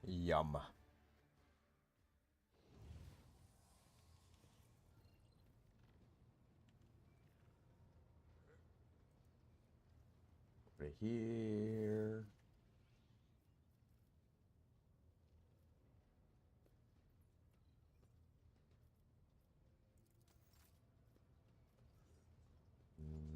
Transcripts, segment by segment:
Yum. Over here. Mm.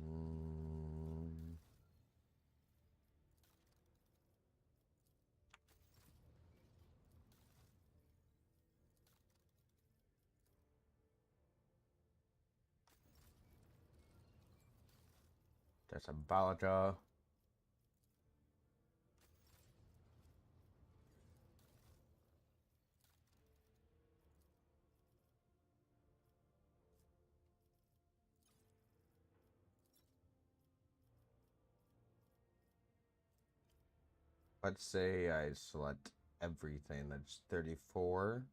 There's a Balaja. Let's say I select everything. That's 34.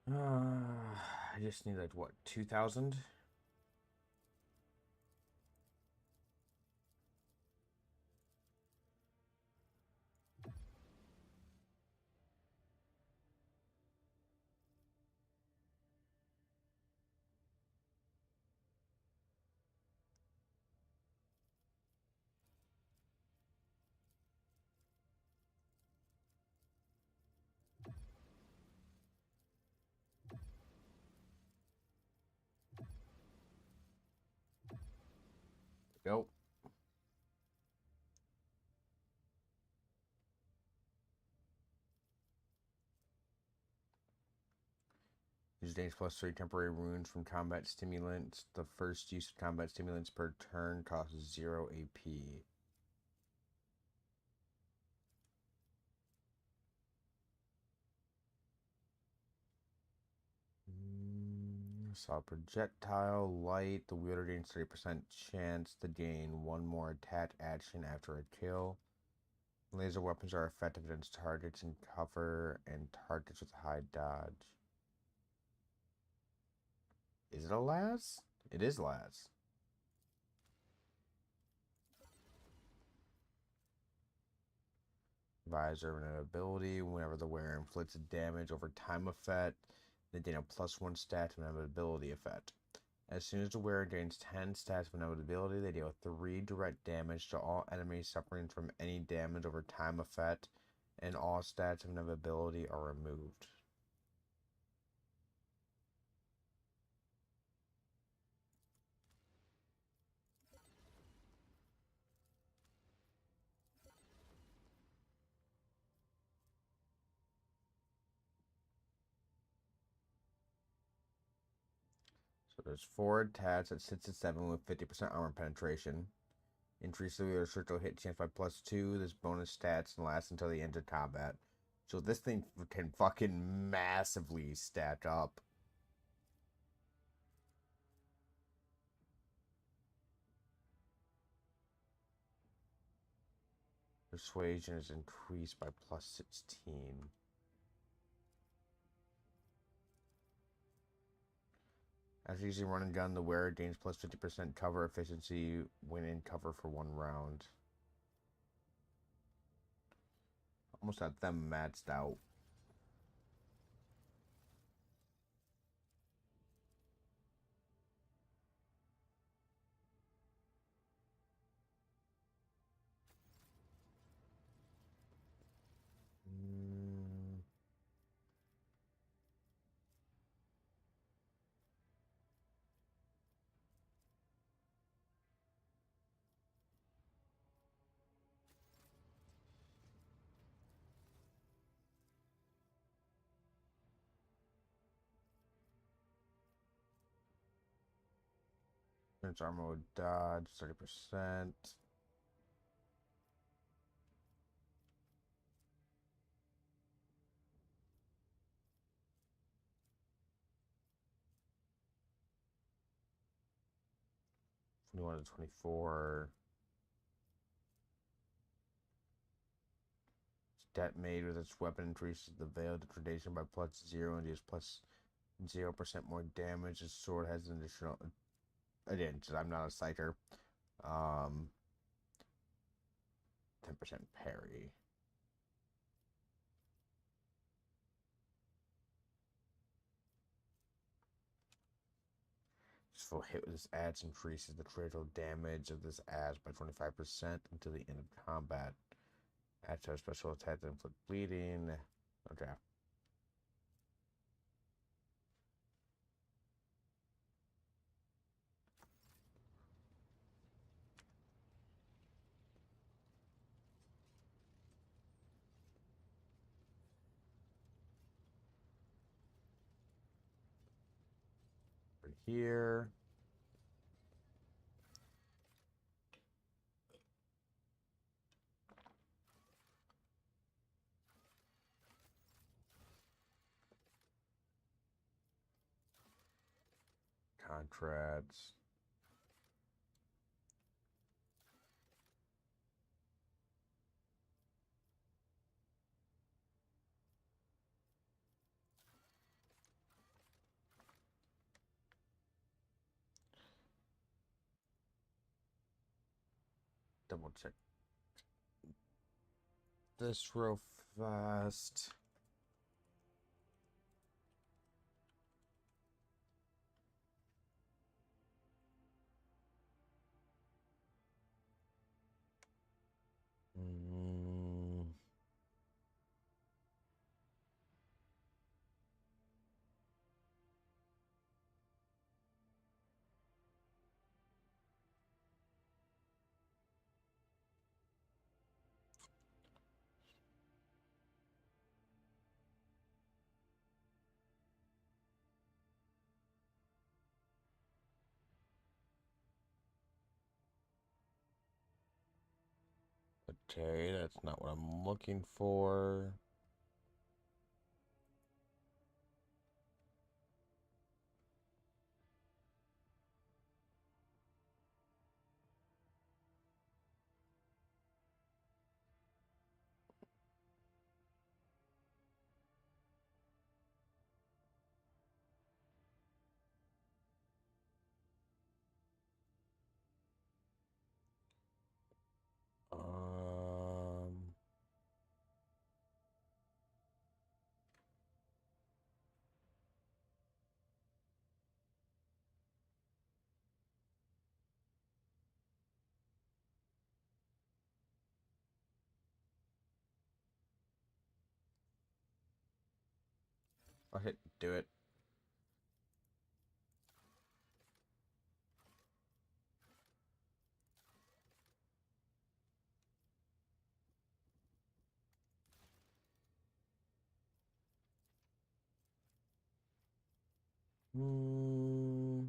I just need like what, 2,000? Go. Use Danes plus 3 temporary wounds from combat stimulants. The first use of combat stimulants per turn costs 0 AP. Saw projectile light. The wielder gains 30% chance to gain one more attack action after a kill. Laser weapons are effective against targets in cover and targets with high dodge. Is it a las? It is las. Visor and an ability. Whenever the wearer inflicts damage over time effect, they gain a +1 stat and an ability effect. As soon as the wearer gains 10 stats of inevitability, they deal 3 direct damage to all enemies suffering from any damage over time effect, and all stats of inevitability are removed. So there's 4 attacks at 6 to 7 with 50% armor penetration. Increase the wielders critical hit chance by +2. This bonus stats and lasts until the end of combat. So this thing can fucking massively stack up. Persuasion is increased by +16. As using run and gun, the wearer gains +50% cover efficiency when in cover for 1 round. Almost got them maxed out. Its armor with dodge, 30%. You wanted 24. Detonated with its weapon increases the veil degradation by +0 and deals +0% more damage. His sword has an additional. Again, I'm not a psyker. 10% parry. Just full hit with this adds increases the critical damage of this adds by 25% until the end of combat. Add to a special attack that inflict bleeding. Okay. Right here. Contracts. Double check this real fast. Okay, that's not what I'm looking for. Um, I'll hit do it. Hmm.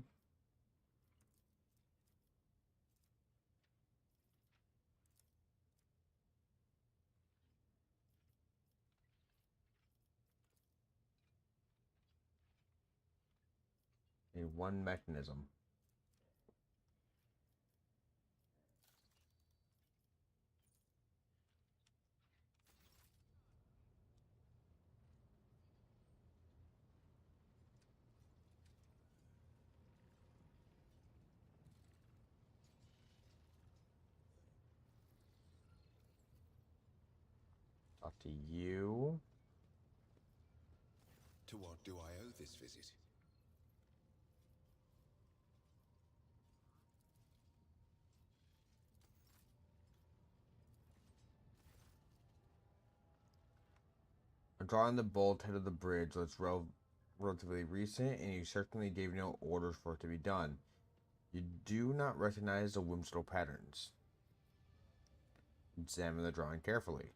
A one mechanism. Talk to you. To what do I owe this visit? Drawing the bolt head of the bridge looks relatively recent, and you certainly gave no orders for it to be done. You do not recognize the whimsical patterns. Examine the drawing carefully.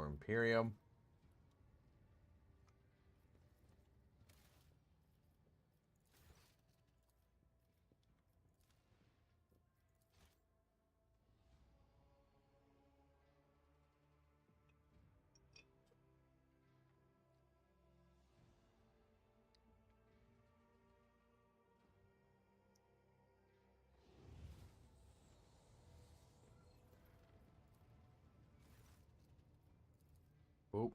Imperium. Oh.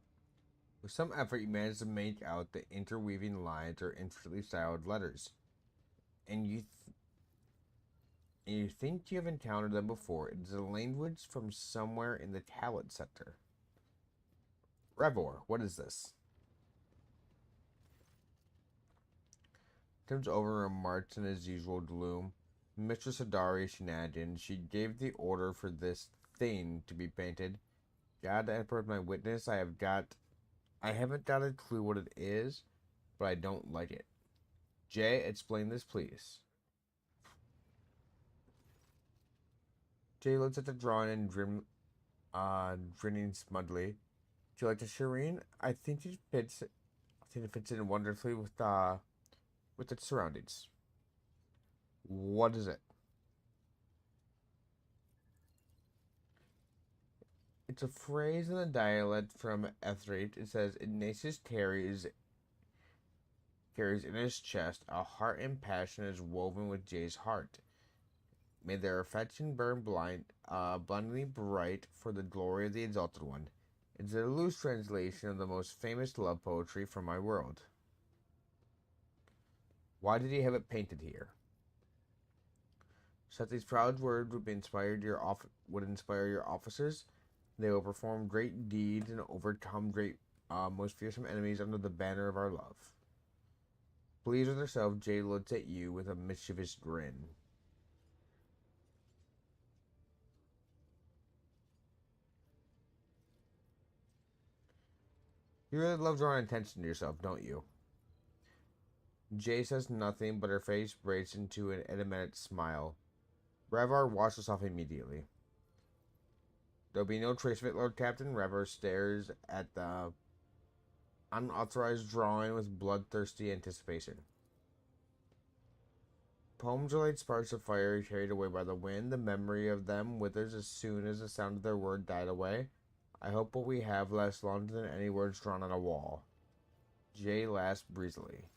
With some effort, you manage to make out the interweaving lines or intricately styled letters, and you think you have encountered them before. It is a language from somewhere in the talent center. Revor, what is this? Comes over and remarks in his usual gloom. Mistress Hadari shenanigans. She gave the order for this thing to be painted. God, the Emperor is my witness. I haven't got a clue what it is, but I don't like it. Jay, explain this, please. Jay looks at the drawing and grinning smugly. Do you like the Shireen? I think it fits. I think it fits in wonderfully with its surroundings. What is it? It's a phrase in a dialect from Ethrate. It says, Ignatius carries in his chest a heart and passion is woven with Jay's heart. May their affection burn abundantly bright for the glory of the Exalted One. It's a loose translation of the most famous love poetry from my world. Why did he have it painted here? So that these proud words would inspire your officers. They will perform great deeds and overcome most fearsome enemies under the banner of our love. Pleased with herself, Jay looks at you with a mischievous grin. You really love drawing attention to yourself, don't you? Jay says nothing, but her face breaks into an enigmatic smile. Revar washes off immediately. There'll be no trace of it, Lord Captain. Revar stares at the unauthorized drawing with bloodthirsty anticipation. Poems are like sparks of fire carried away by the wind. The memory of them withers as soon as the sound of their word died away. I hope what we have lasts longer than any words drawn on a wall. Jay laughs breezily.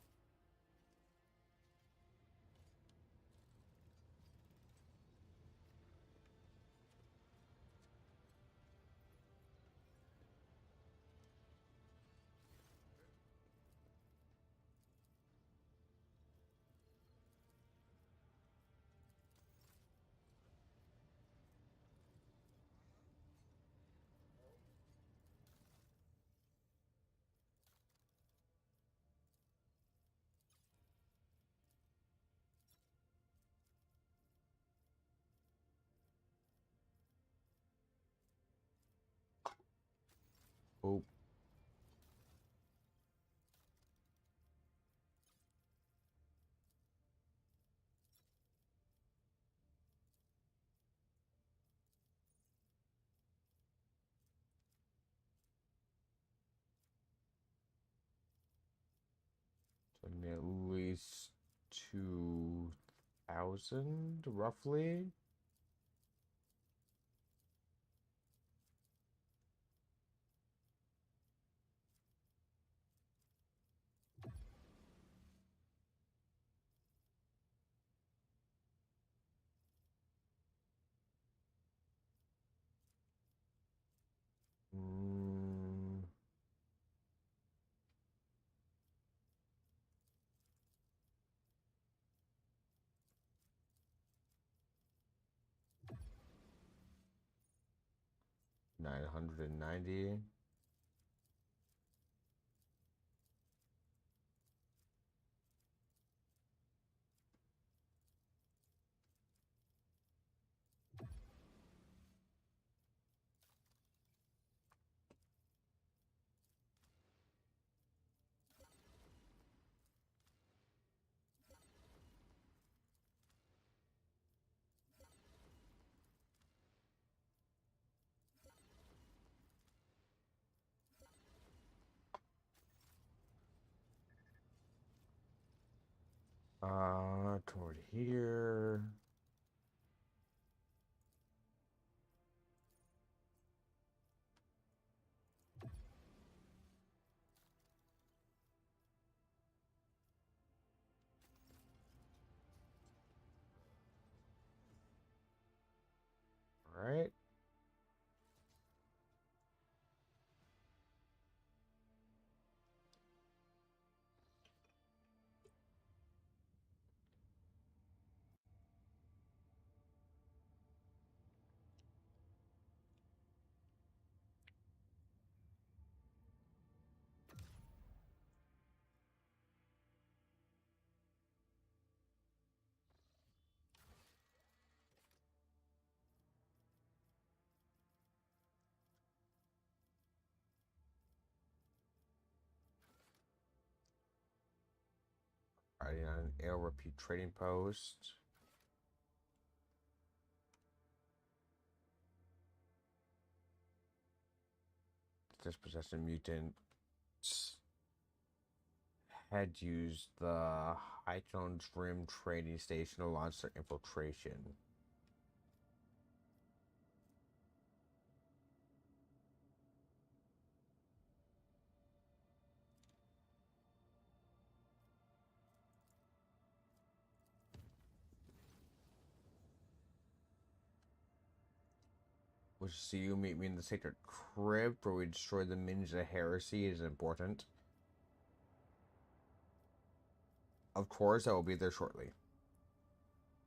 Oh, so at least 2,000, roughly. Mm, 990. Toward here. All right. Riding on an ale repeat trading post. Dispossessing mutants had used the High Tones Rim trading station to launch their infiltration. Which see you meet me in the sacred crypt where we destroy the Ninja Heresy is important. Of course, I will be there shortly.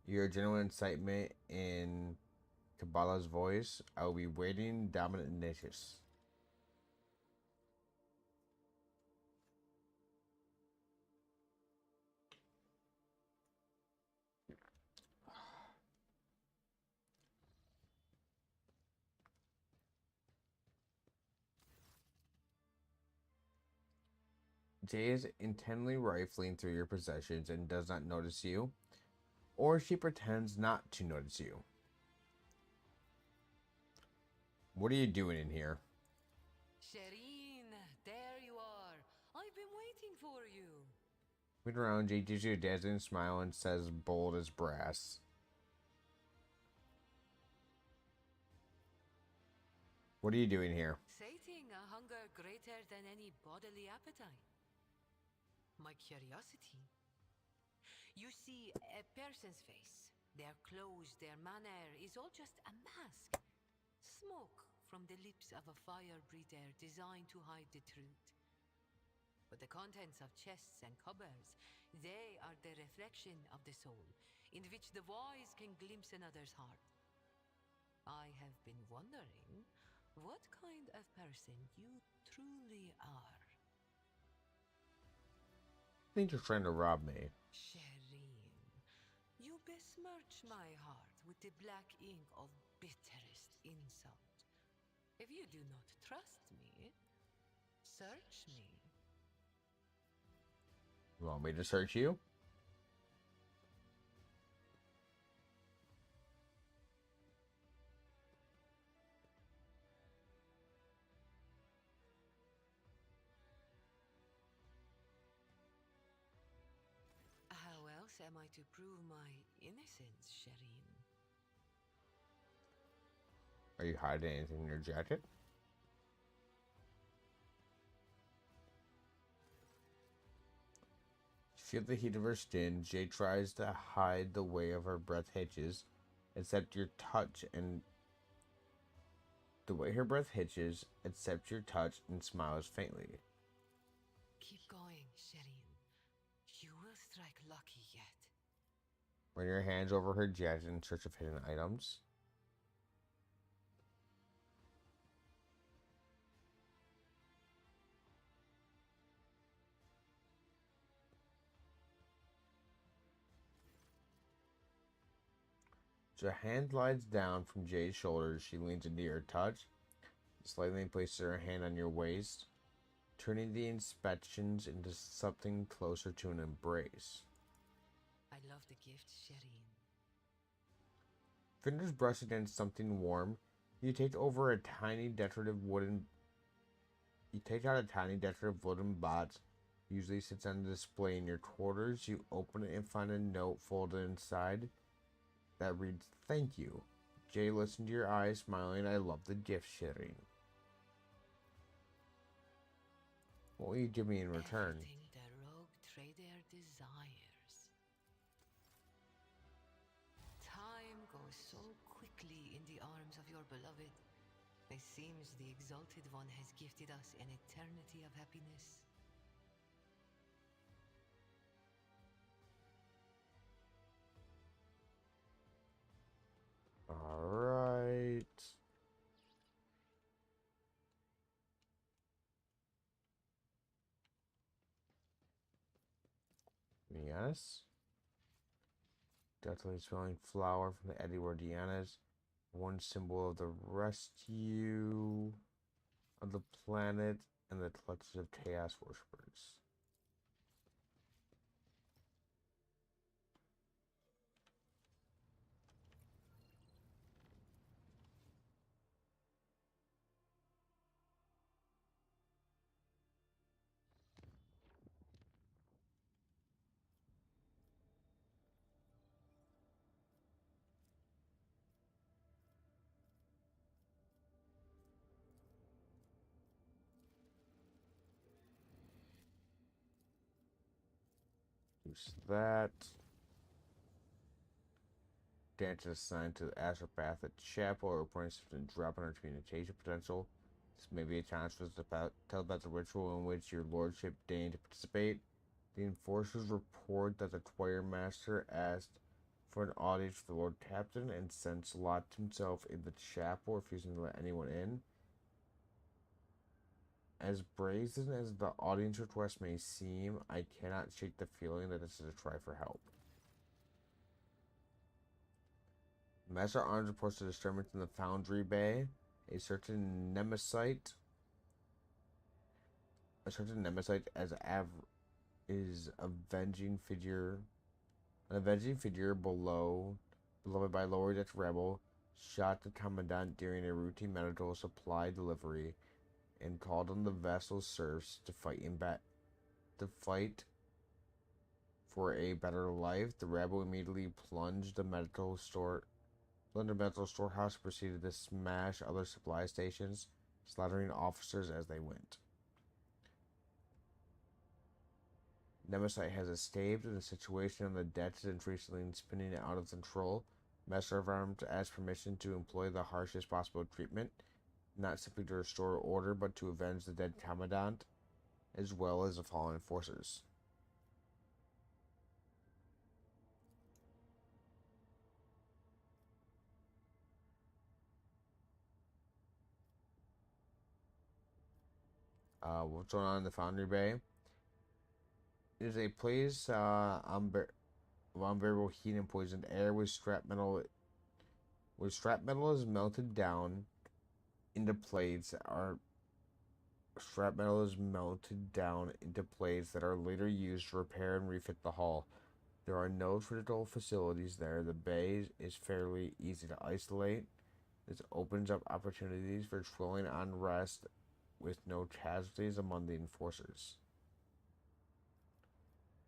Your genuine excitement in Kabbalah's voice. I will be waiting, dominant and Ignatius. Jay is intently rifling through your possessions and does not notice you, or she pretends not to notice you. What are you doing in here? Shireen, there you are. I've been waiting for you. Looking around, Jay gives you a dazzling smile and says, bold as brass. What are you doing here? Sating a hunger greater than any bodily appetite. My curiosity. You see, a person's face, their clothes, their manner is all just a mask. Smoke from the lips of a fire breather designed to hide the truth. But the contents of chests and cupboards, they are the reflection of the soul, in which the wise can glimpse another's heart. I have been wondering what kind of person you truly are. I think you're trying to rob me. Shireen, you besmirch my heart with the black ink of bitterest insult. If you do not trust me, search me. You want me to search you? How else am I to prove my innocence, Shireen? Are you hiding anything in your jacket? You feel the heat of her skin. Jay tries to hide the way of her breath hitches, except your touch and the way her breath hitches, accepts your touch and smiles faintly. Keep going, Shireen. You will strike lucky yet. Run your hands over her jacket in search of hidden items. As her hand glides down from Jay's shoulders, she leans into your touch, slightly places her hand on your waist, turning the inspections into something closer to an embrace. I love the gift, Shireen. Fingers brush against something warm. You take over a tiny decorative wooden. You take out a tiny decorative wooden box usually sits on display in your quarters. You open it and find a note folded inside that reads, "Thank you. Jay listened to your eyes, smiling. I love the gift sharing. What will you give me in return?" Everything the rogue trader desires. Time goes so quickly in the arms of your beloved. It seems the Exalted One has gifted us an eternity of happiness. Alright. Yes. Definitely smelling flower from the Edward Diana's. One symbol of the rescue of the planet and the clutches of chaos worshippers. Use that. Dance is assigned to the astropath at chapel or points to drop on our communication potential. This may be a challenge for the telepathic ritual in which your lordship deigned to participate. The enforcers report that the choir master asked for an audience with the Lord Captain and since locked himself in the chapel, refusing to let anyone in. As brazen as the audience request may seem, I cannot shake the feeling that this is a try for help. Master Arms reports the disturbance in the Foundry Bay. A certain Nemesis is an avenging figure beloved by Lower Deck Rebel, shot the Commandant during a routine medical supply delivery, and called on the vessel's serfs to fight for a better life. The Rebel immediately plunged the medical storehouse, and proceeded to smash other supply stations, slaughtering officers as they went. Nemesis has escaped, and the situation on the deck is increasingly spinning out of control. Master of Arms asks permission to employ the harshest possible treatment, not simply to restore order, but to avenge the dead Commandant, as well as the fallen enforcers. What's going on in the Foundry Bay? It is a place unbearable heat and poisoned air with scrap metal. Where scrap metal is melted down into plates are later used to repair and refit the hull. There are no critical facilities there. The bay is fairly easy to isolate. This opens up opportunities for trolling unrest with no casualties among the enforcers.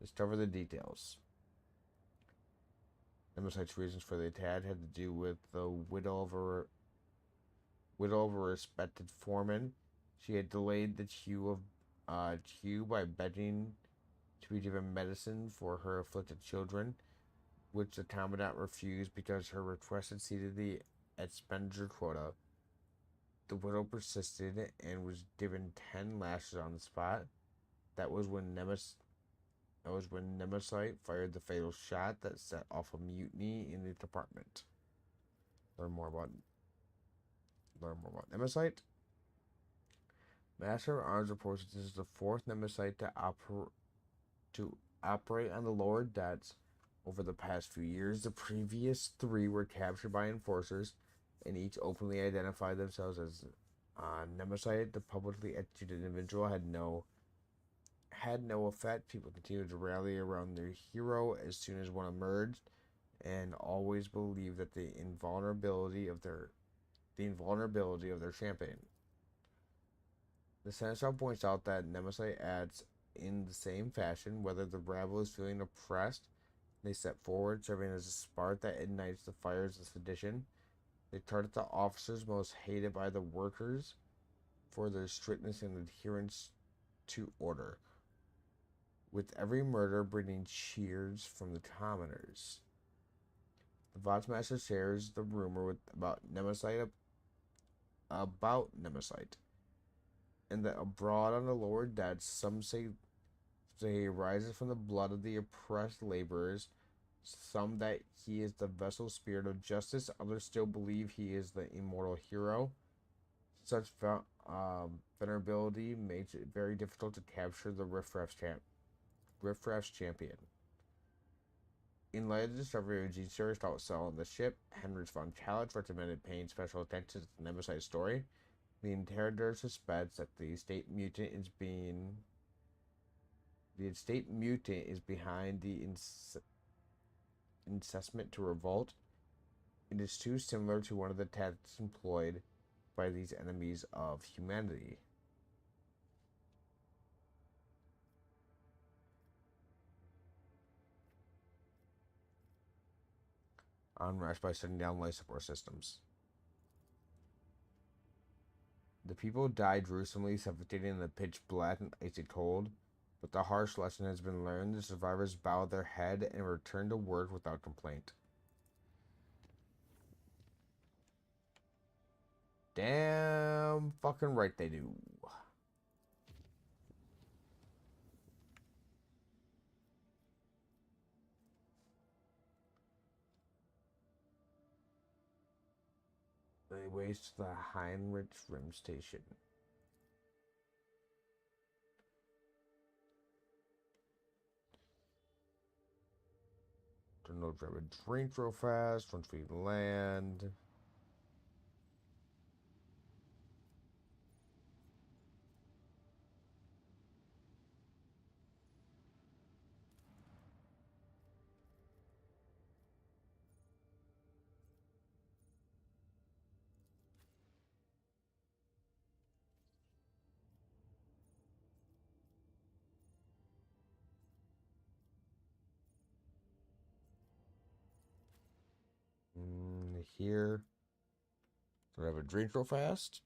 Discover the details. Nemesis' reasons for the attack had to do with the widow of a respected foreman. She had delayed the queue by begging to be given medicine for her afflicted children, which the Commandant refused because her request exceeded the expenditure quota. The widow persisted and was given 10 lashes on the spot. That was when Nemesis fired the fatal shot that set off a mutiny in the department. Learn more about Nemesis. Master of Arms reports that this is the fourth Nemesis to operate on the lower decks over the past few years. The previous three were captured by enforcers, and each openly identified themselves as Nemesis. The publicly executed individual had no effect. People continued to rally around their hero as soon as one emerged, and always believed that the invulnerability of their champion. The Senator points out that Nemesis adds in the same fashion, whether the rabble is feeling oppressed, they step forward, serving as a spark that ignites the fires of sedition. They target the officers most hated by the workers for their strictness and adherence to order, with every murder bringing cheers from the commoners. The Vatsmaster shares the rumor about Nemesis, and that abroad on the lower decks, some say he rises from the blood of the oppressed laborers, some that he is the vessel spirit of justice, others still believe he is the immortal hero. Such venerability makes it very difficult to capture the Riffraff's champion. In light of the discovery of Gene Stewart's cell on the ship, Henry von Challenge recommended paying special attention to the Nemesis story. The interrogator suspects that the estate mutant is behind the incessant to revolt. It is too similar to one of the tactics employed by these enemies of humanity. Unrest by shutting down life support systems. The people died gruesomely, suffocating in the pitch black and icy cold, but the harsh lesson has been learned. The survivors bow their head and return to work without complaint. Damn fucking right they do. They waste the Heinrich Rim Station. Don't know, grab a drink real fast once we land. Here. Grab a drink real fast.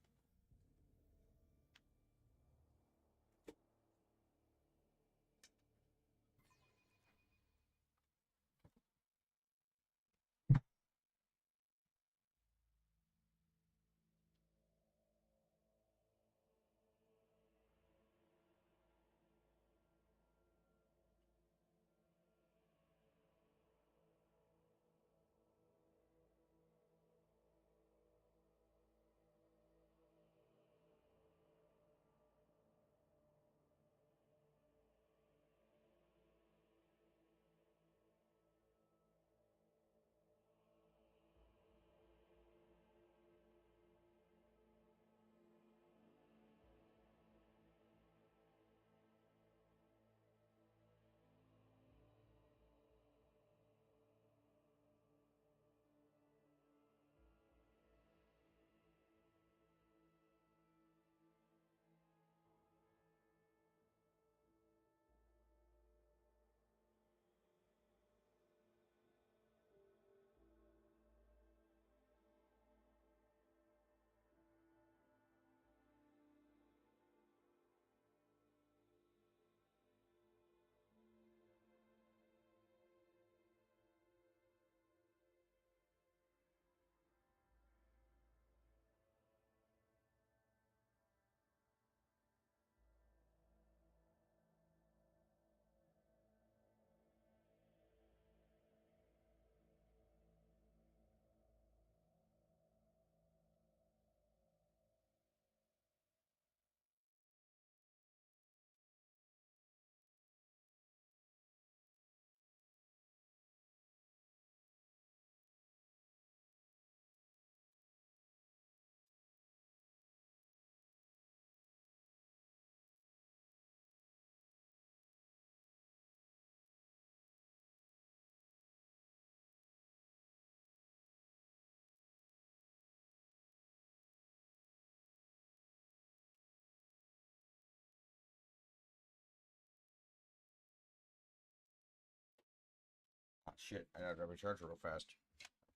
Shit, I gotta grab my charger real fast.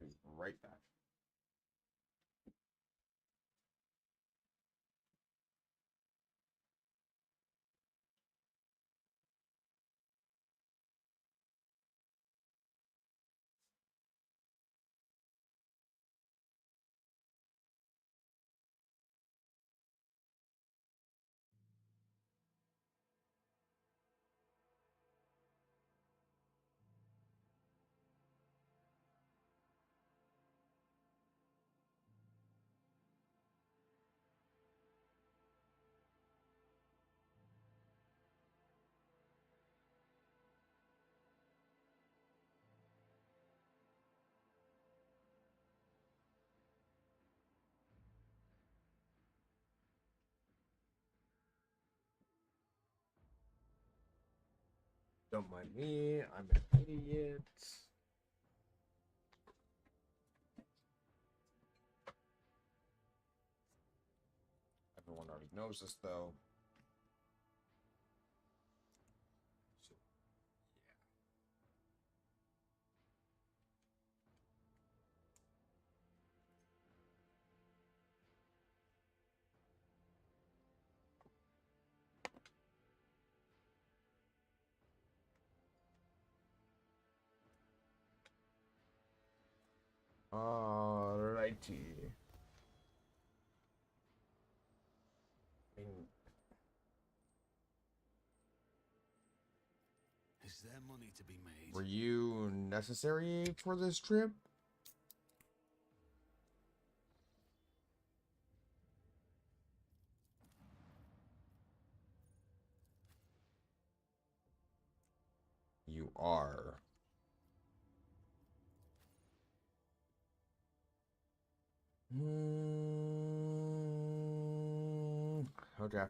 I'll be right back. Don't mind me, I'm an idiot. Everyone already knows this, though. So, yeah. Alrighty. I mean, Is there money to be made? were you necessary for this trip? You are. Okay.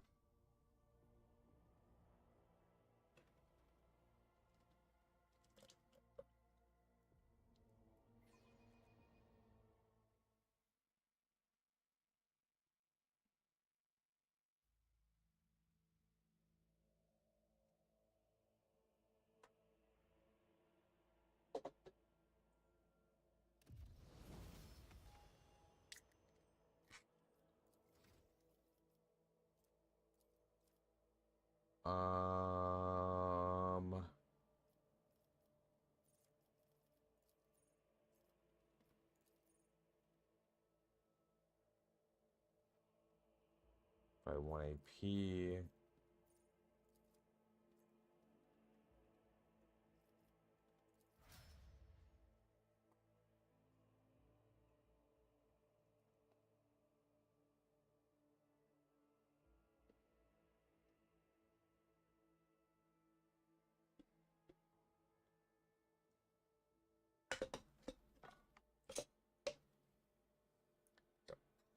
Um, if I want AP,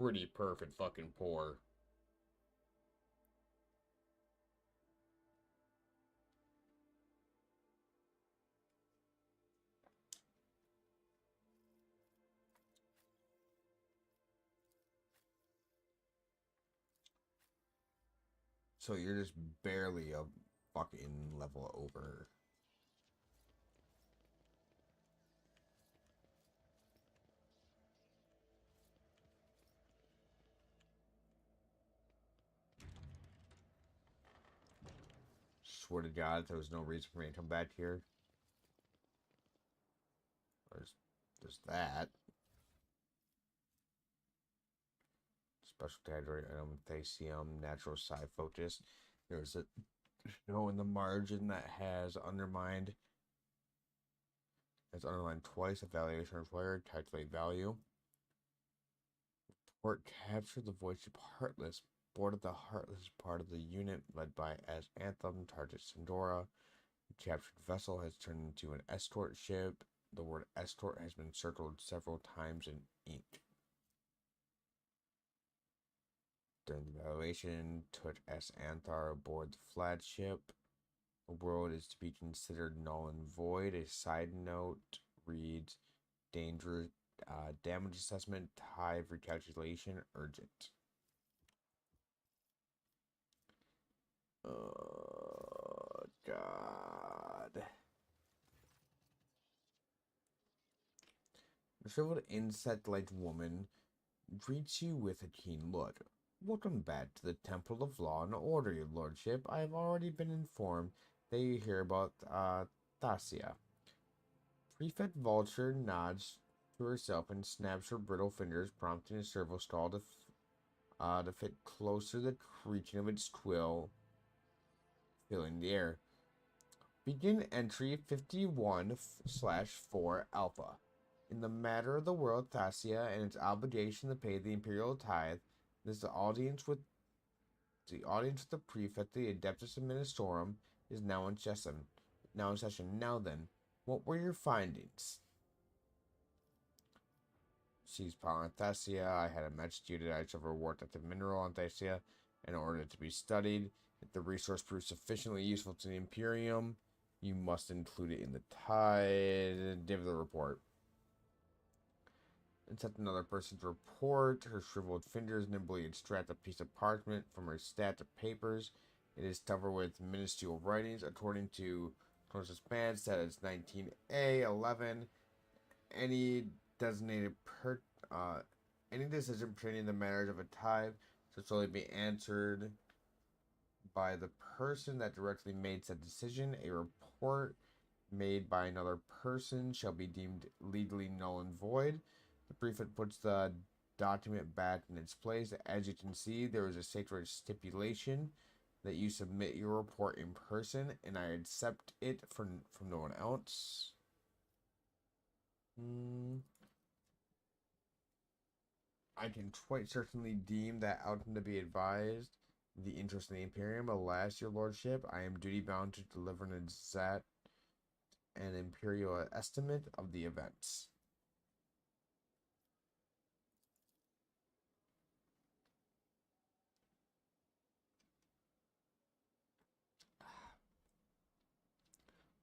pretty perfect fucking pour. So you're just barely a fucking level over. Swear to God, there was no reason for me to come back here. There's that. Special category item, Thasium, natural psi focus. There's a no in the margin that has undermined. It's underlined twice. Evaluation required. Calculate value. Report captured the voidship Heartless. Boarded the Heartless part of the unit led by as Anthem. Target Sandora. Captured vessel has turned into an escort ship. The word escort has been circled several times in ink. During the evaluation, took S. Anthar aboard the flagship. The world is to be considered null and void. A side note reads, danger, damage assessment, hive recalculation, urgent. Oh, God. shriveled insect-like woman greets you with a keen look. Welcome back to the Temple of Law and Order, your lordship. I have already been informed that you hear about, Thasia. Prefect Vulture nods to herself and snaps her brittle fingers, prompting a servo stall to fit closer to the creaking of its quill, filling the air. Begin entry 51/4 Alpha. In the matter of the world Thasia and its obligation to pay the imperial tithe, this the prefect, the Adeptus Administrorum, is now in session. Now then, what were your findings? She's on Thasia. I had a match due to I shall reward that the mineral on Thasia in order to be studied. If the resource proves sufficiently useful to the Imperium, you must include it in the tide. Give the report. Accept another person's report. Her shriveled fingers nimbly extract a piece of parchment from her stack of papers. It is covered with minuscule writings. According to closest band, set as 19A11. Any designated any decision pertaining to the matters of a tithe shall solely be answered by the person that directly made said decision. A report made by another person shall be deemed legally null and void. The prefect puts the document back in its place. As you can see, there is a sacred stipulation that you submit your report in person, and I accept it from no one else. I can quite certainly deem that outcome to be advised the interest of the Imperium. Alas, your lordship, I am duty bound to deliver an exact and imperial estimate of the events.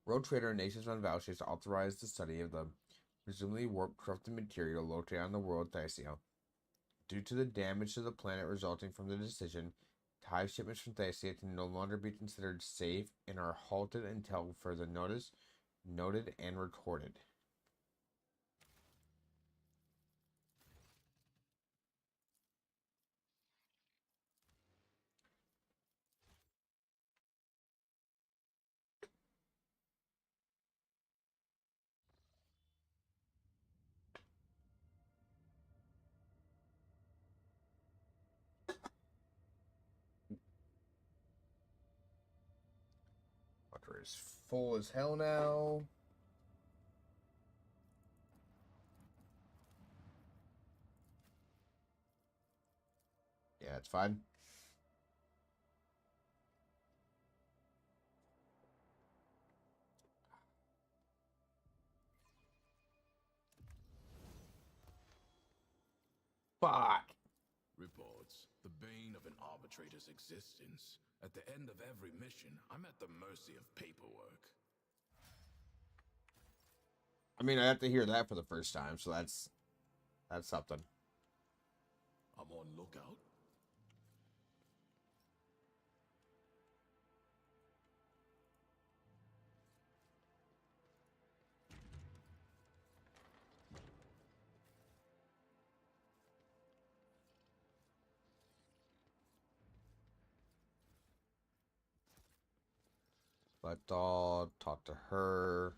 Road Trader Ignatius von Valsius authorized the study of the presumably warped corrupted material located on the world Thasia. Due to the damage to the planet resulting from the decision, tithe shipments from Thasia can no longer be considered safe and are halted until further notice, noted and recorded. Water is full as hell now. Yeah, it's fine. Fuck. Reports. The bane of an arbitrator's existence. At the end of every mission, I'm at the mercy of paperwork. I mean, I have to hear that for the first time, so that's something. I'm on lookout. But I'll talk to her.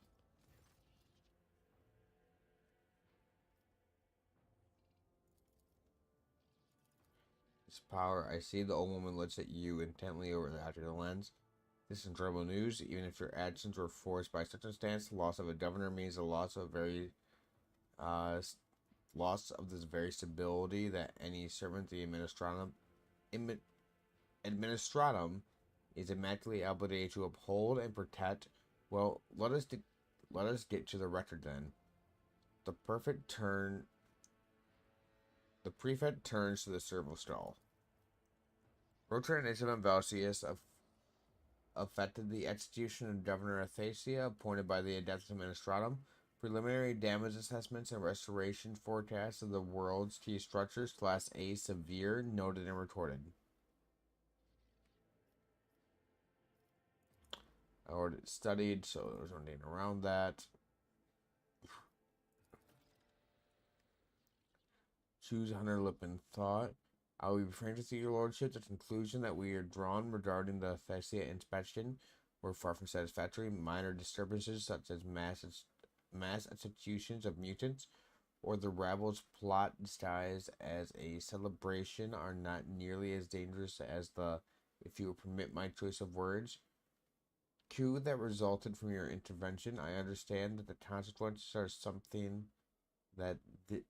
This power, I see the old woman looks at you intently over the after the lens. This is terrible news. Even if your actions were forced by circumstance, the loss of a governor means the loss of loss of this very stability that any servant the administratum is immaculately obligated to uphold and protect. Well, let us get to the record then. The prefect turns to the servo stall. Rotary Initiative and Valsius affected the execution of Governor Athasia, appointed by the Adeptus Administratum. Preliminary damage assessments and restoration forecasts of the world's key structures, Class A severe, noted and recorded. I already studied, so there was nothing around that. Choose Hunter Lippman thought. I will be frank with your lordship. The conclusion that we are drawn regarding the Thessia inspection were far from satisfactory. Minor disturbances such as mass executions of mutants or the rabble's plot disguised as a celebration are not nearly as dangerous as the, if you will permit my choice of words, coup that resulted from your intervention. I understand that the consequences are something that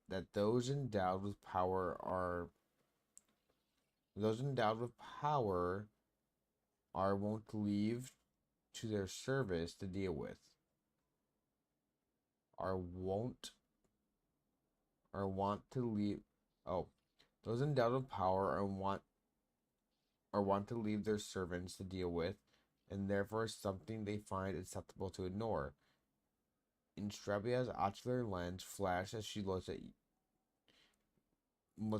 that those endowed with power are wont to leave to their service to deal with. Are wont or want to leave oh those endowed with power want to leave their servants to deal with, and therefore something they find acceptable to ignore. Instrabia's ocular lens flashed as she looks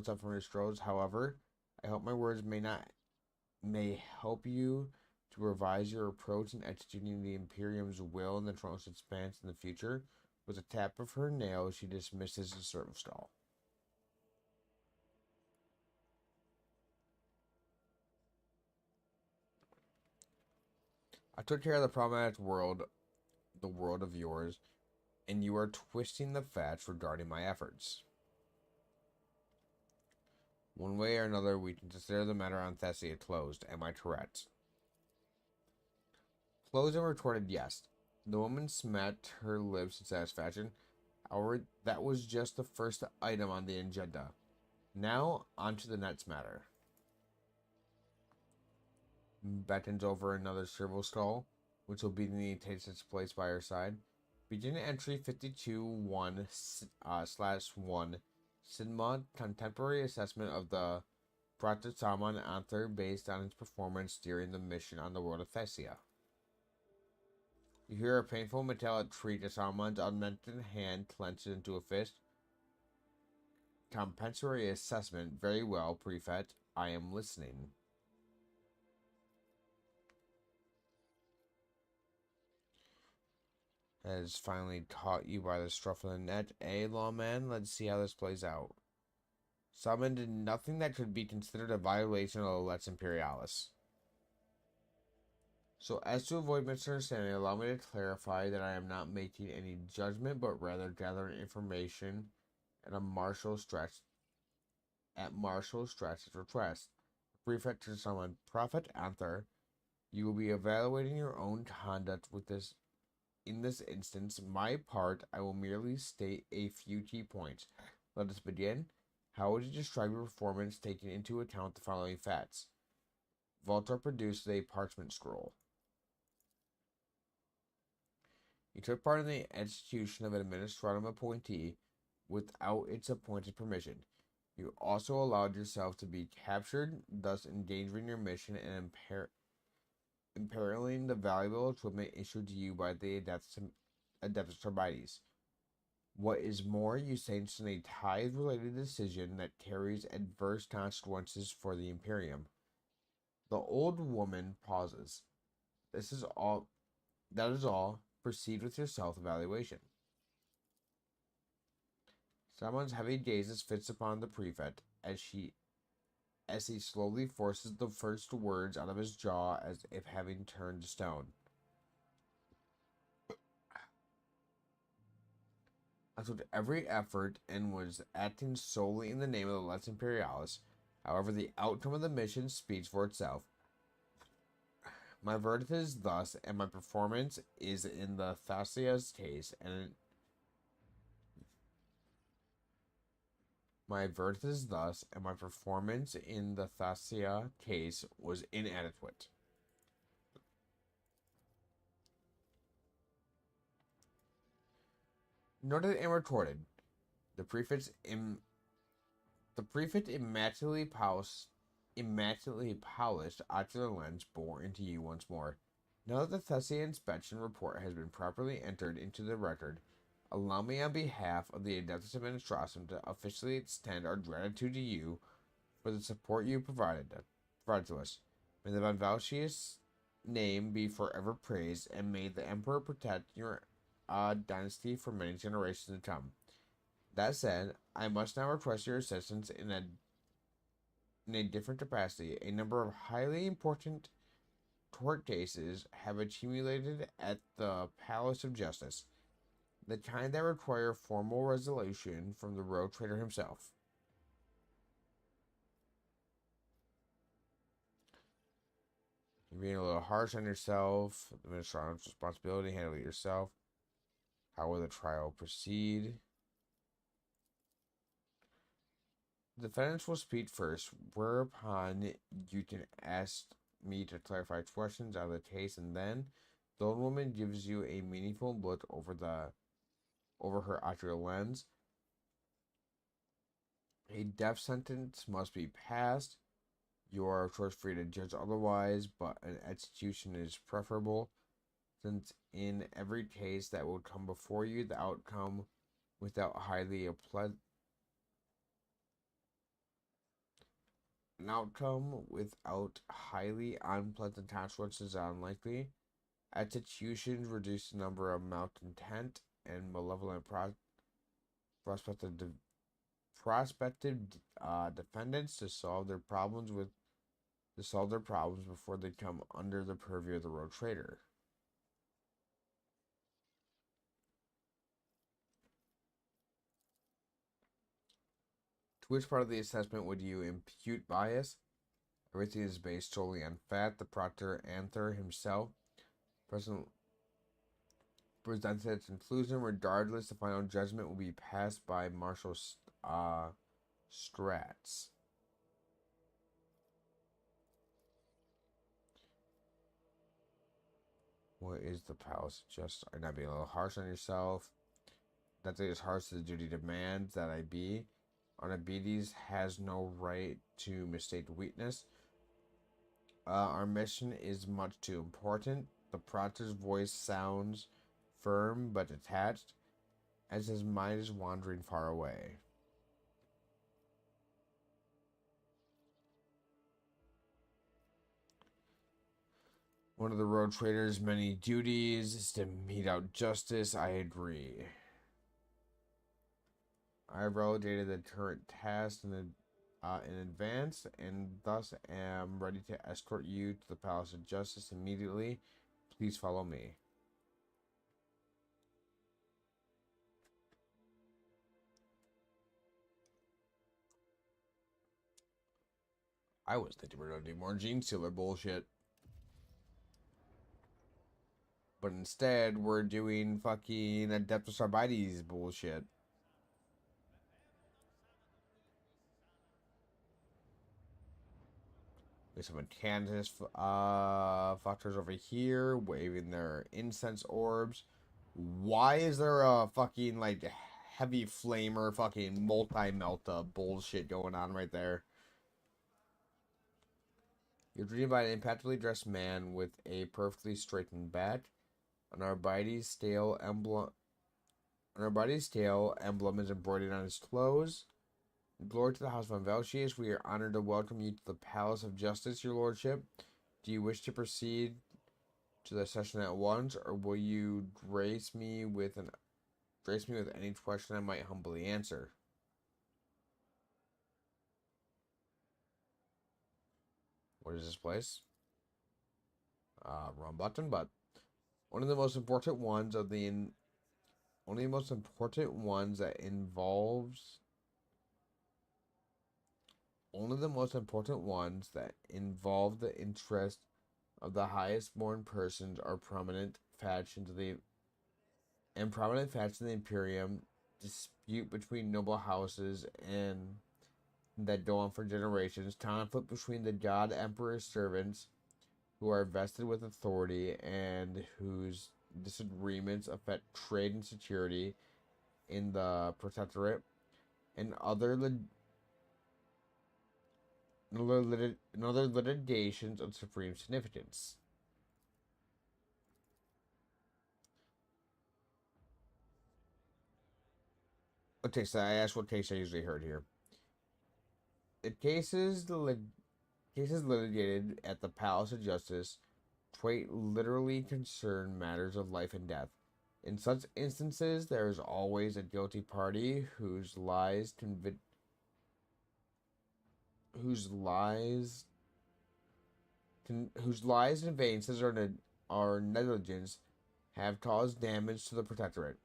up from her strolls. However, I hope my words may help you to revise your approach in executing the Imperium's will in the Tronos Expanse in the future. With a tap of her nail, she dismisses the service stall. I took care of the problematic world, the world of yours, and you are twisting the facts regarding my efforts. One way or another, we can consider the matter on Thessia closed. Am I correct? Closed and retorted yes. The woman smacked her lips in satisfaction. However, that was just the first item on the agenda. Now, on to the next matter. Beckons over another servo stall, which obediently takes its place by her side. Begin entry 52-1/1. Sigma contemporary assessment of the Pratasaman Anther based on his performance during the mission on the world of Thessia. You hear a painful metallic shriek as Saman's unmentioned hand clenches into a fist. Compensatory assessment. Very well, Prefect. I am listening. Has finally caught you by the scruff of the neck, eh, lawman? Let's see how this plays out. Salmon did nothing that could be considered a violation of the Lex Imperialis. So, as to avoid misunderstanding, allow me to clarify that I am not making any judgment, but rather gathering information at Marshal Stratch's request. Prefect to summon Prophet Anther. You will be evaluating your own conduct with this. In this instance, my part, I will merely state a few key points. Let us begin. How would you describe your performance taking into account the following facts? Voltar produced a parchment scroll. You took part in the execution of an administrative appointee without its appointed permission. You also allowed yourself to be captured, thus endangering your mission and imperiling the valuable equipment issued to you by the Adeptus Turbides. What is more, you sanctioned a tithe-related decision that carries adverse consequences for the Imperium. The old woman pauses. That is all. Proceed with your self-evaluation. Someone's heavy gaze fixed upon the prefect as he slowly forces the first words out of his jaw as if having turned to stone. I took every effort and was acting solely in the name of the Lex Imperialis. However, the outcome of the mission speaks for itself. My verdict is thus, and my performance is in the Thessia's case, and my verdict is thus, and my performance in the Thessia case was inadequate. Noted and recorded. The prefect immaculately polished ocular lens bore into you once more. Now that the Thessia inspection report has been properly entered into the record, allow me on behalf of the Adeptus Administration to officially extend our gratitude to you for the support you provided to us. May the Von Valchius name be forever praised, and may the Emperor protect your dynasty for many generations to come. That said, I must now request your assistance in a different capacity. A number of highly important court cases have accumulated at the Palace of Justice, the kind that require formal resolution from the road trader himself. You're being a little harsh on yourself. The administrator's responsibility, handle it yourself. How will the trial proceed? The defendants will speak first, whereupon you can ask me to clarify questions on the case, and then the old woman gives you a meaningful look over her ocular lens. A death sentence must be passed. You are of course free to judge otherwise, but an execution is preferable, since in every case that will come before you, the outcome without highly An outcome without highly unpleasant consequences is unlikely. Executions reduce the number of malcontent and malevolent prospective defendants to solve their problems before they come under the purview of the road trader. To which part of the assessment would you impute bias? Everything is based solely on fact. The proctor Anther himself presented its conclusion. Regardless, the final judgment will be passed by Marshal Strats. What is the palace? Just are not being a little harsh on yourself. That's as harsh as the duty demands that I be. Arnabides has no right to mistake weakness. Our mission is much too important. The proctor's voice sounds firm but detached, as his mind is wandering far away. One of the road trader's many duties is to mete out justice. I agree. I have relegated the current task in advance, and thus am ready to escort you to the Palace of Justice immediately. Please follow me. I was thinking we were going to do more Gene Stealer bullshit. But instead, we're doing fucking Adeptus Arbites bullshit. There's some Kansas fuckers over here waving their incense orbs. Why is there a fucking, like, heavy flamer fucking multi-melta bullshit going on right there? You're greeted by an impactfully dressed man with a perfectly straightened back. An Arbites scale emblem is embroidered on his clothes. Glory to the House of Velcius. We are honored to welcome you to the Palace of Justice, your lordship. Do you wish to proceed to the session at once, or will you grace me with any question I might humbly answer? What is this place? Wrong button, but one of the most important ones that involves the interest of the highest born persons are prominent factions of the Imperium, dispute between noble houses and that go on for generations, conflict between the God Emperor's servants who are vested with authority and whose disagreements affect trade and security in the Protectorate, and other litigations of supreme significance. Okay, so I asked what case I usually heard here. The cases litigated at the Palace of Justice quite literally concern matters of life and death. In such instances, there is always a guilty party whose lies whose lies and advances or negligence have caused damage to the protectorate.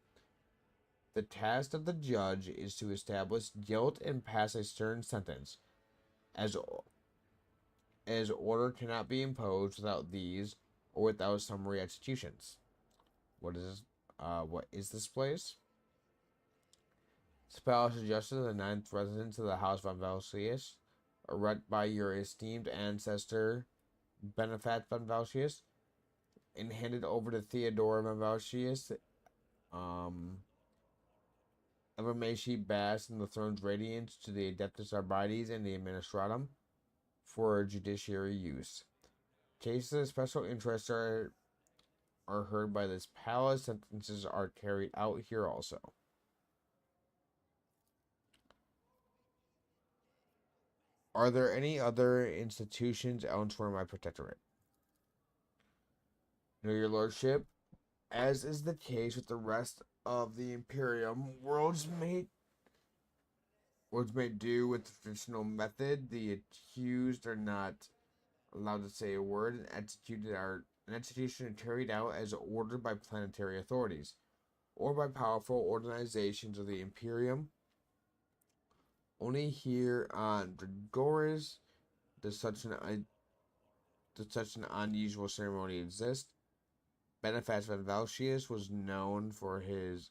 The task of the judge is to establish guilt and pass a stern sentence, as order cannot be imposed without these or without summary executions. What is this place? This palace is adjusted to the ninth residence of the House von Valsius, erected by your esteemed ancestor Benefat von Valsius, and handed over to Theodora von Valsius. Ever may she bask in the throne's radiance to the Adeptus Arbites and the Administratum for judiciary use. Cases of special interest are heard by this palace. Sentences are carried out here also. Are there any other institutions elsewhere in my protectorate? No, your lordship. As is the case with the rest of the Imperium, worlds may do with the traditional method. The accused are not allowed to say a word, and execution is carried out as ordered by planetary authorities or by powerful organizations of the Imperium. Only here on Dragoris does such an unusual ceremony exist. Benefat von Valsius was known for his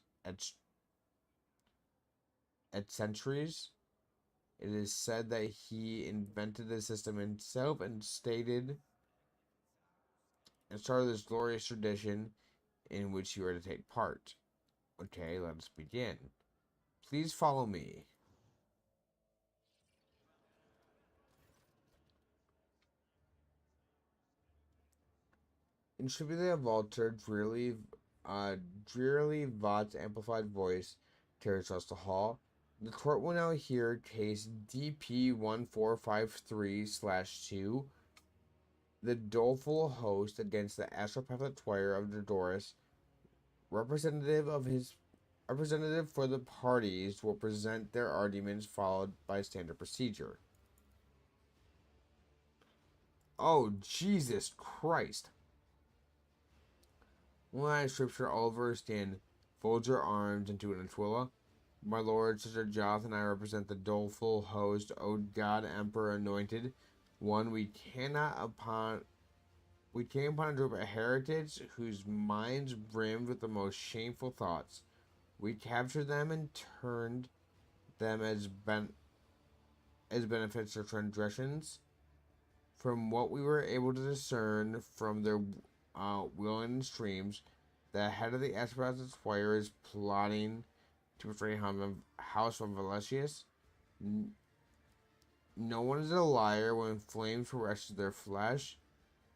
eccentricities. It is said that he invented the system himself and started this glorious tradition in which you are to take part. Okay, let us begin. Please follow me. In Shibboleth Walter, drearily Vought's amplified voice carries us to hall. The court will now hear case DP1453/2, the doleful host against the astropathic Twire of Dragoris. Representative for the parties will present their arguments, followed by standard procedure. Oh, Jesus Christ. One scripture, Oliver, stand, fold your arms into an Antwilla. My lord, Sister Joth, and I represent the doleful host, O God, Emperor Anointed. One, we came upon a group of heretics whose minds brimmed with the most shameful thoughts. We captured them and turned them as benefits or transgressions. From what we were able to discern from their willing streams, the head of the Asperger's Twire is plotting to betray House of Valesius. No one is a liar when flames arrested their flesh.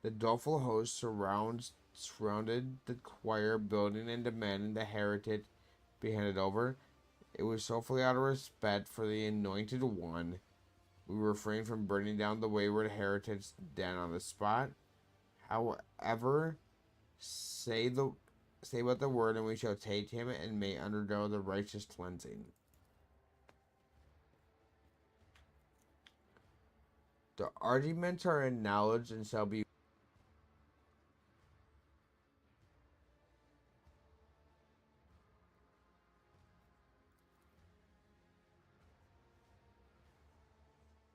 The doleful host surrounded the choir building and demanding the heretic be handed over. It was solely out of respect for the anointed one. We refrained from burning down the wayward heretics down on the spot. However, say but the word, and we shall take him and may undergo the righteous cleansing. The arguments are acknowledged and shall be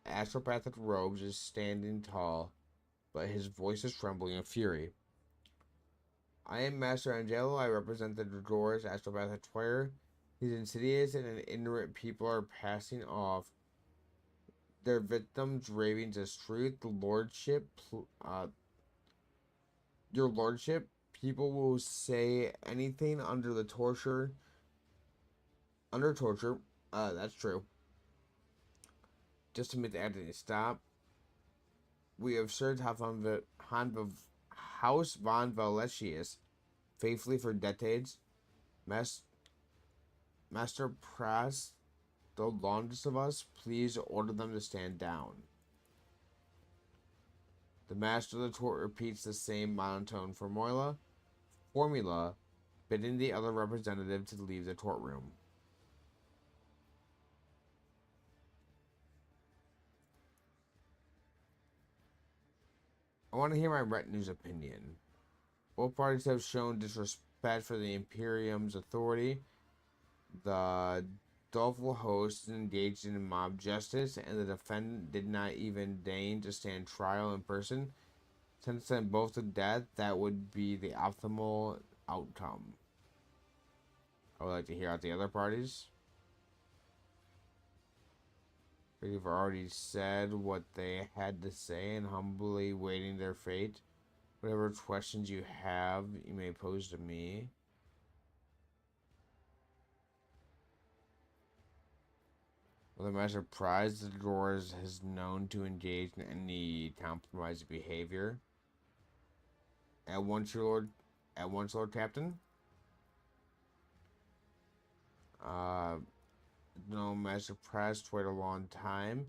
astropathic robes is standing tall, but his voice is trembling in fury. I am Master Angelo. I represent the Dragoris astropathic Twire. These insidious and ignorant people are passing off their victims' ravings as truth. Your lordship, people will say anything under torture. That's true. Just to make the editing stop. We have served House von Valesius faithfully for decades. Master Prass, the longest of us, please order them to stand down. The master of the court repeats the same monotone formula. bidding the other representative to leave the courtroom. I want to hear my retinue's opinion. Both parties have shown disrespect for the Imperium's authority. The doleful host engaged in mob justice, and the defendant did not even deign to stand trial in person. Sentence them both to death, that would be the optimal outcome. I would like to hear out the other parties. They've already said what they had to say and humbly waiting their fate. Whatever questions you have, you may pose to me. With a master prize, the Doors is known to engage in any compromising behavior. At once, Lord Captain. No master prize quite a long time.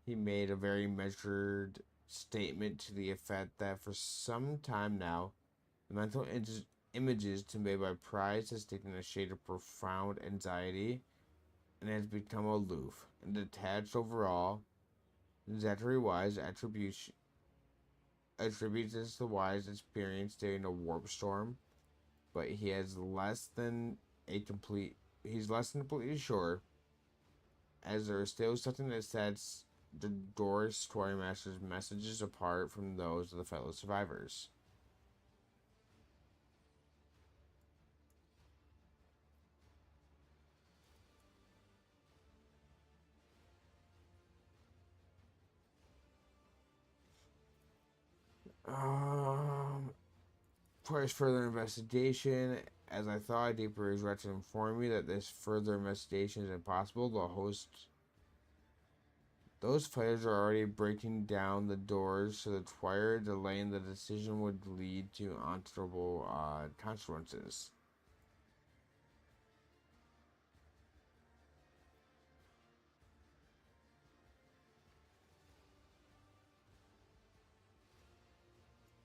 He made a very measured statement to the effect that for some time now, the mental images conveyed by Price has taken a shade of profound anxiety and has become aloof and detached overall. Zachary Wise attributes this to Wise experience during a warp storm, but he's less than completely sure, as there is still something that sets the Doors Story Master's messages apart from those of the fellow survivors. Requires further investigation. As I thought, I deeply regret to inform you that this further investigation is impossible. Those fighters are already breaking down the doors, so the prior delay in the decision would lead to unanswerable consequences.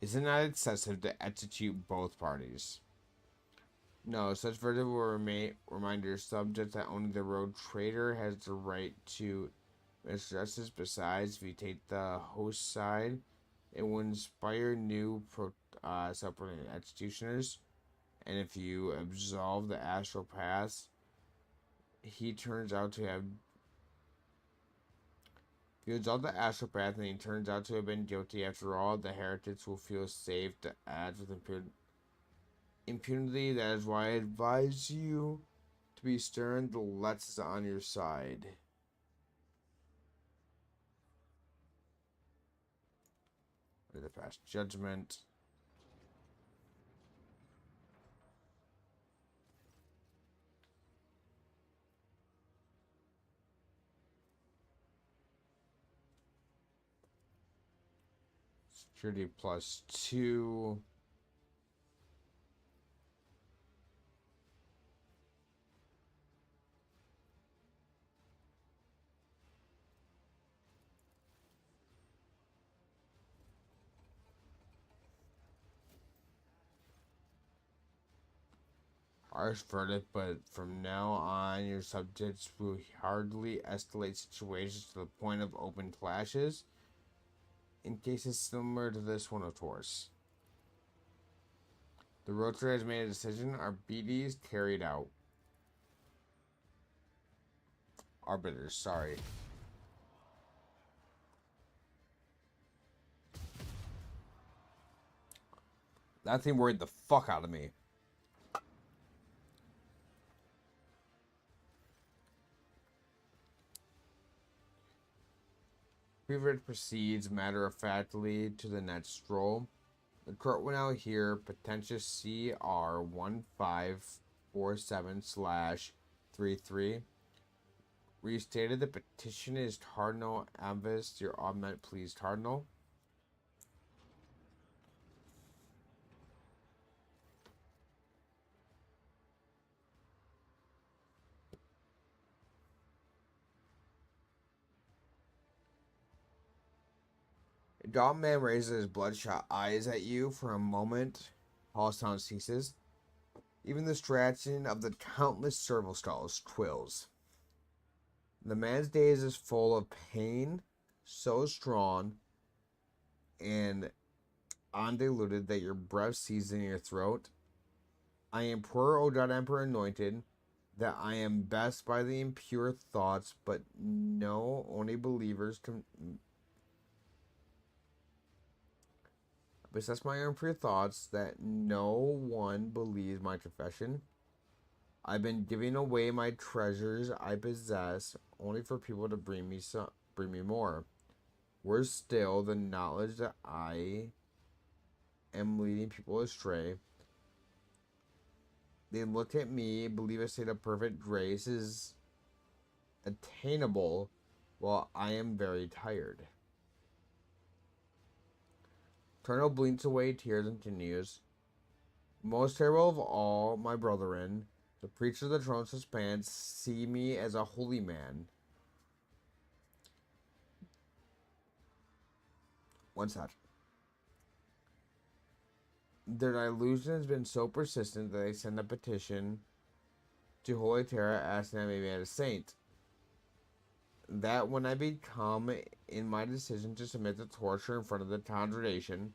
Is it not excessive to execute both parties? No, such verdict will remind your subject that only the rogue trader has the right to justice. Besides, if you take the host side, it will inspire new self-proclaimed executioners. And if you absolve the astral path, he turns out to have. If you absolve the astral path and he turns out to have been guilty after all, the heretics will feel safe to act with impunity. That is why I advise you to be stern. The Let's is on your side. Or the past judgment. Security +2. Harsh verdict, but from now on, your subjects will hardly escalate situations to the point of open clashes. In cases similar to this one, of course. The rotor has made a decision. Our BDs carried out. Arbiters, sorry. That thing worried the fuck out of me. Preverdict proceeds matter-of-factly to the next roll. The court will now hear Potentious CR 1547/33. Restated, the petition is Cardinal Avis, your augment, please, Cardinal. The gaunt man raises his bloodshot eyes at you for a moment. All sound ceases. even the scratching of the countless serval skulls quills. The man's days is full of pain, so strong and undiluted that your breath seizes in your throat. I implore, O God Emperor Anointed, that I am best by the impure thoughts, but no, only believers can possess my impure thoughts, that no one believes my confession. I've been giving away my treasures I possess only for people to bring me more. Worse still, the knowledge that I am leading people astray. They look at me, believe a state of perfect grace is attainable, while I am very tired. Eternal blinks away tears and continues. Most terrible of all, my brethren, the preacher of the throne suspense, see me as a holy man. One sec. Their delusion has been so persistent that they send a petition to Holy Terra asking that I may be made a saint. That when I become in my decision to submit to torture in front of the congregation,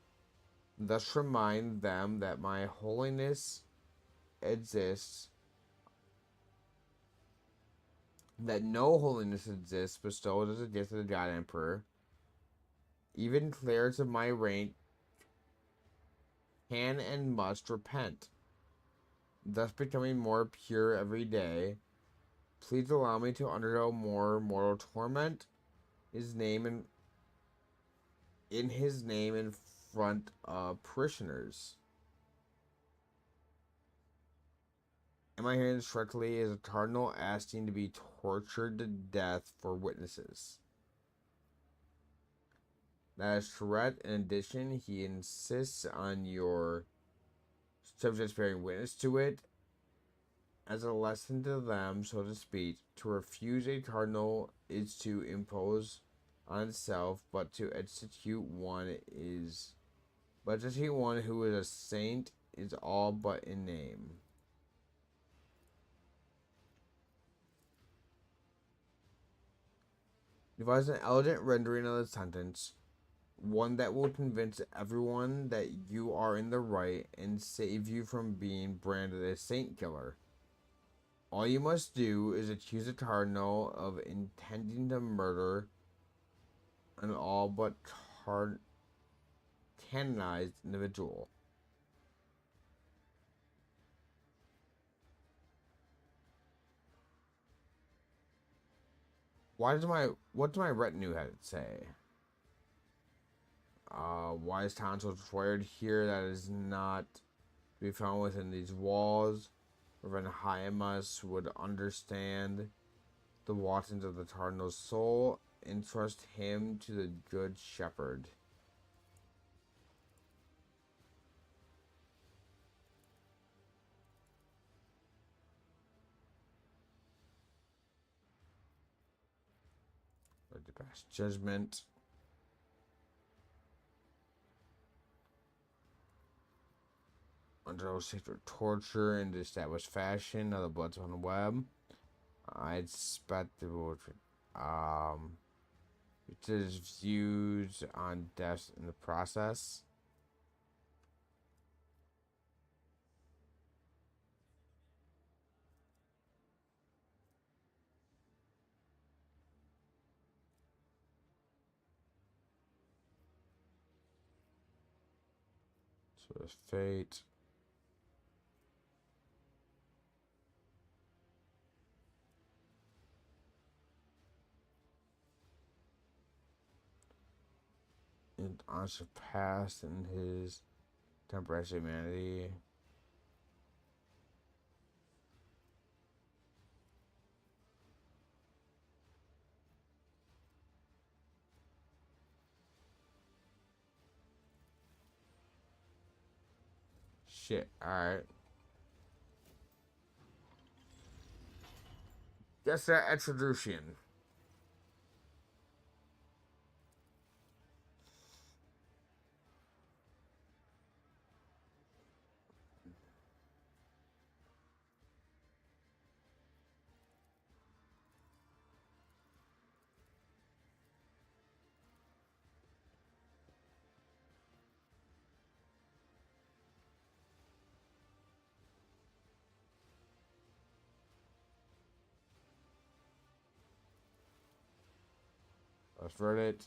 thus remind them that my holiness exists, that no holiness exists bestowed as a gift of the God Emperor. Even clerics of my rank can and must repent, thus becoming more pure every day. Please allow me to undergo more mortal torment. His name and in his name in front of parishioners. Am I hearing this correctly? Is a cardinal asking to be tortured to death for witnesses? That is correct. In addition, he insists on your subjects bearing witness to it as a lesson to them, so to speak. To refuse a cardinal is to impose on itself, but to execute one who is a saint is all but in name. Devise an elegant rendering of the sentence, one that will convince everyone that you are in the right and save you from being branded a saint killer. All you must do is accuse the cardinal of intending to murder an all but canonized individual. What does my retinue have to say? Wise counsel is required here that is not to be found within these walls. Reverend Hiemus would understand the watchings of the cardinal's soul and trust him to the good shepherd. To pass judgment. Under sacred torture in the established fashion of the bloods on the web. I expect the his views on death in the process. So his fate. And unsurpassed in his temperance humanity. Shit, alright. Guess that extradition. Let's vert it.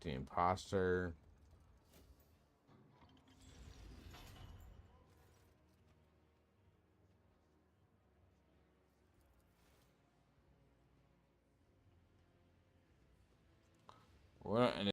The imposter. Well, and